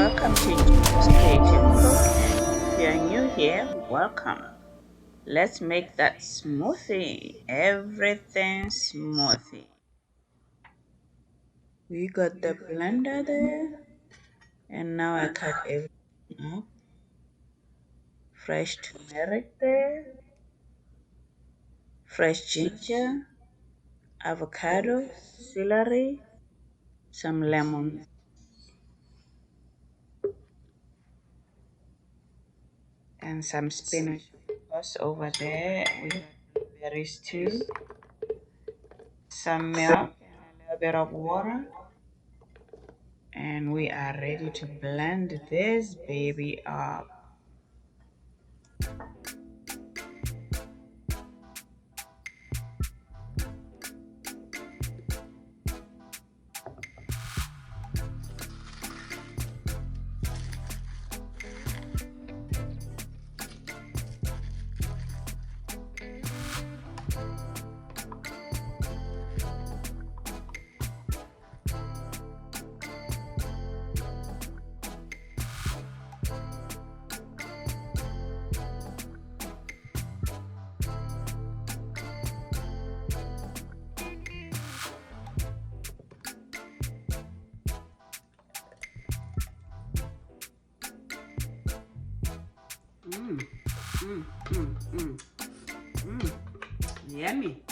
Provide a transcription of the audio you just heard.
welcome to June's Creative Cook. If you're new here, welcome. Let's make that smoothie, everything smoothie. We got the blender there, and now I cut everything up. Fresh turmeric there, fresh ginger, avocado, celery, some lemon, and some spinach. Plus over there, we have blueberries too, some milk, and a little bit of water. And we are ready to blend this baby up. Yummy.